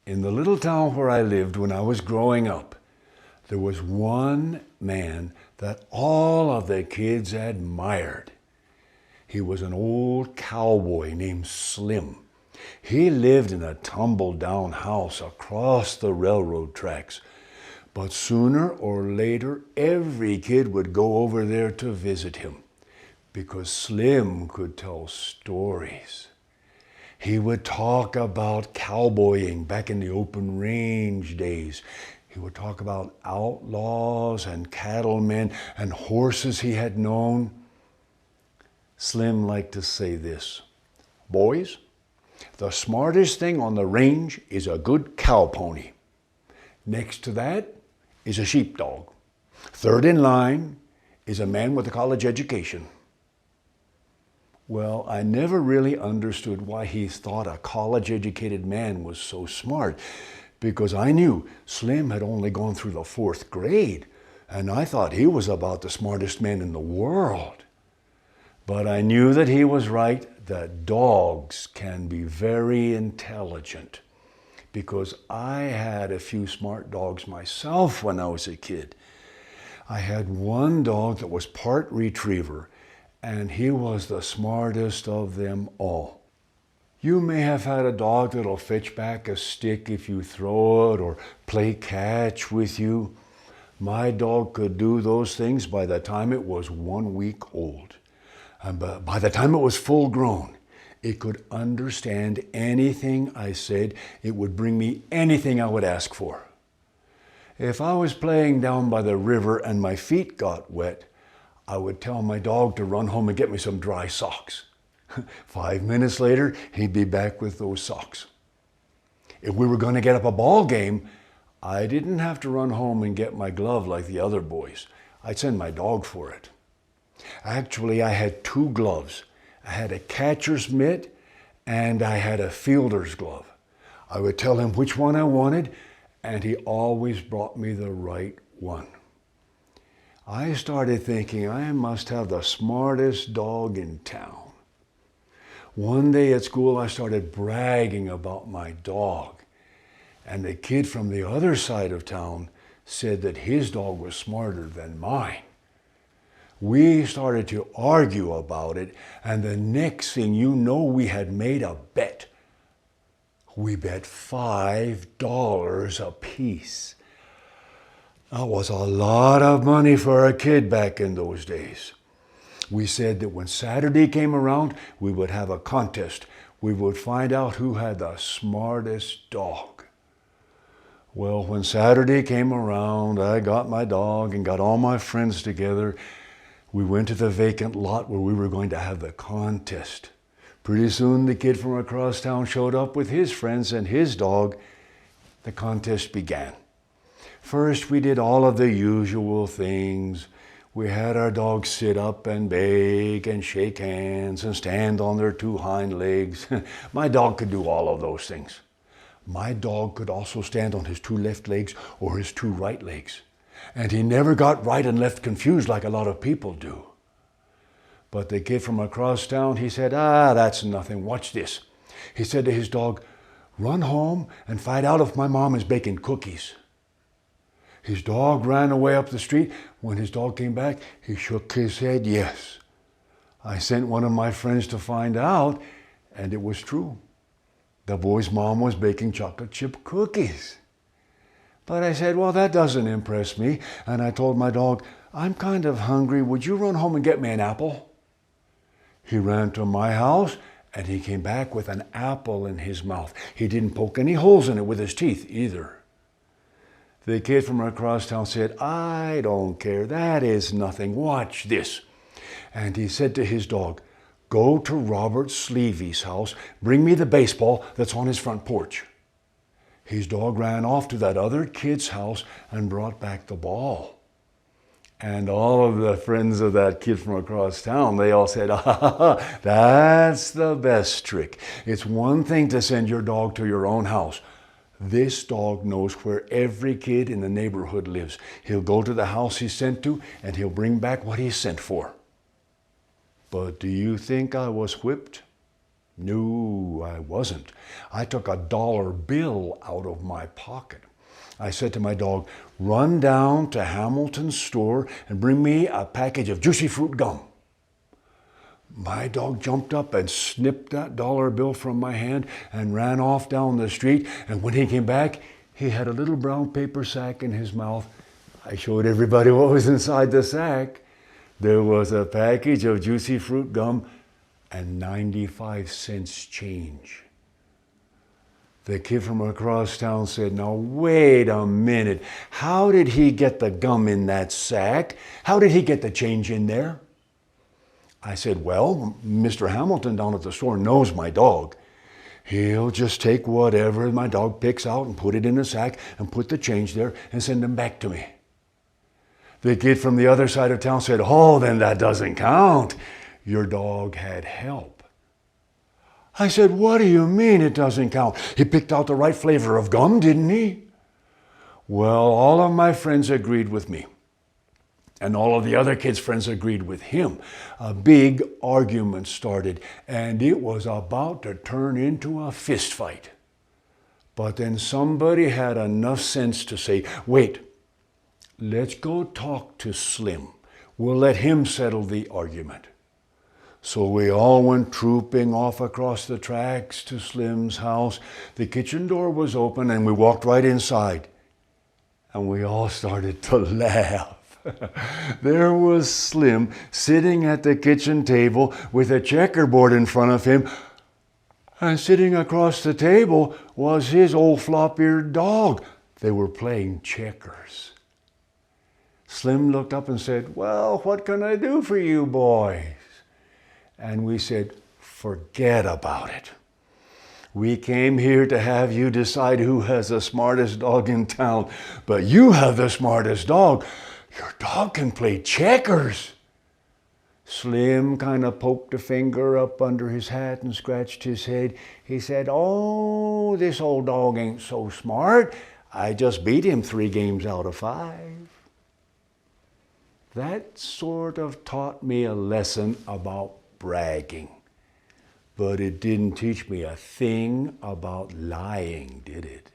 In the little town where I lived when I was growing up, there was one man that all of the kids admired. He was an old cowboy named Slim. He lived in a tumble-down house across the railroad tracks. But sooner or later, every kid would go over there to visit him because Slim could tell stories. He would talk about cowboying back in the open range days. He would talk about outlaws and cattlemen and horses he had known. Slim liked to say this: "Boys, the smartest thing on the range is a good cow pony. Next to that is a sheepdog. Third in line is a man with a college education." Well, I never really understood why he thought a college-educated man was so smart, because I knew Slim had only gone through the 4th grade, and I thought he was about the smartest man in the world. But I knew that he was right, that dogs can be very intelligent, because I had a few smart dogs myself when I was a kid. I had one dog that was part retriever, and he was the smartest of them all. You may have had a dog that'll fetch back a stick if you throw it or play catch with you. My dog could do those things by the time it was 1 week old. And by the time it was full grown, it could understand anything I said. It would bring me anything I would ask for. If I was playing down by the river and my feet got wet, I would tell my dog to run home and get me some dry socks. 5 minutes later, he'd be back with those socks. If we were going to get up a ball game, I didn't have to run home and get my glove like the other boys. I'd send my dog for it. Actually, I had 2 gloves. I had a catcher's mitt and I had a fielder's glove. I would tell him which one I wanted, and he always brought me the right one. I started thinking I must have the smartest dog in town. One day at school, I started bragging about my dog, and the kid from the other side of town said that his dog was smarter than mine. We started to argue about it, and the next thing you know, we had made a bet. We bet $5 apiece. That was a lot of money for a kid back in those days. We said that when Saturday came around, we would have a contest. We would find out who had the smartest dog. Well, when Saturday came around, I got my dog and got all my friends together. We went to the vacant lot where we were going to have the contest. Pretty soon, the kid from across town showed up with his friends and his dog. The contest began. First, we did all of the usual things. We had our dogs sit up and beg and shake hands and stand on their 2 hind legs. My dog could do all of those things. My dog could also stand on his 2 left legs or his 2 right legs. And he never got right and left confused like a lot of people do. But the kid from across town, he said, "That's nothing. Watch this." He said to his dog, "Run home and find out if my mom is baking cookies." His dog ran away up the street. When his dog came back, he shook his head yes. I sent one of my friends to find out, and it was true. The boy's mom was baking chocolate chip cookies. But I said, "Well, that doesn't impress me." And I told my dog, "I'm kind of hungry. Would you run home and get me an apple?" He ran to my house, and he came back with an apple in his mouth. He didn't poke any holes in it with his teeth either. The kid from across town said, "I don't care. That is nothing. Watch this." And he said to his dog, "Go to Robert Sleevy's house. Bring me the baseball that's on his front porch." His dog ran off to that other kid's house and brought back the ball. And all of the friends of that kid from across town, they all said, "That's the best trick. It's one thing to send your dog to your own house. This dog knows where every kid in the neighborhood lives. He'll go to the house he's sent to, and he'll bring back what he's sent for." But do you think I was whipped? No, I wasn't. I took a dollar bill out of my pocket. I said to my dog, run down to Hamilton's store and bring me a package of juicy fruit gum. My dog jumped up and snipped that dollar bill from my hand and ran off down the street. And when he came back, he had a little brown paper sack in his mouth. I showed everybody what was inside the sack. There was a package of juicy fruit gum and 95 cents change. The kid from across town said, now wait a minute. How did he get the gum in that sack? How did he get the change in there? I said, well, Mr. Hamilton down at the store knows my dog. He'll just take whatever my dog picks out and put it in a sack and put the change there and send them back to me. The kid from the other side of town said, oh, then that doesn't count. Your dog had help. I said, what do you mean it doesn't count? He picked out the right flavor of gum, didn't he? Well, all of my friends agreed with me. And all of the other kids' friends agreed with him. A big argument started, and it was about to turn into a fist fight. But then somebody had enough sense to say, wait, let's go talk to Slim. We'll let him settle the argument. So we all went trooping off across the tracks to Slim's house. The kitchen door was open, and we walked right inside. And we all started to laugh. There was Slim sitting at the kitchen table with a checkerboard in front of him, and sitting across the table was his old flop-eared dog. They were playing checkers. Slim looked up and said, well, what can I do for you boys? And we said, forget about it. We came here to have you decide who has the smartest dog in town, but you have the smartest dog. Your dog can play checkers. Slim kind of poked a finger up under his hat and scratched his head. He said, oh, this old dog ain't so smart. I just beat him 3 games out of 5. That sort of taught me a lesson about bragging. But it didn't teach me a thing about lying, did it?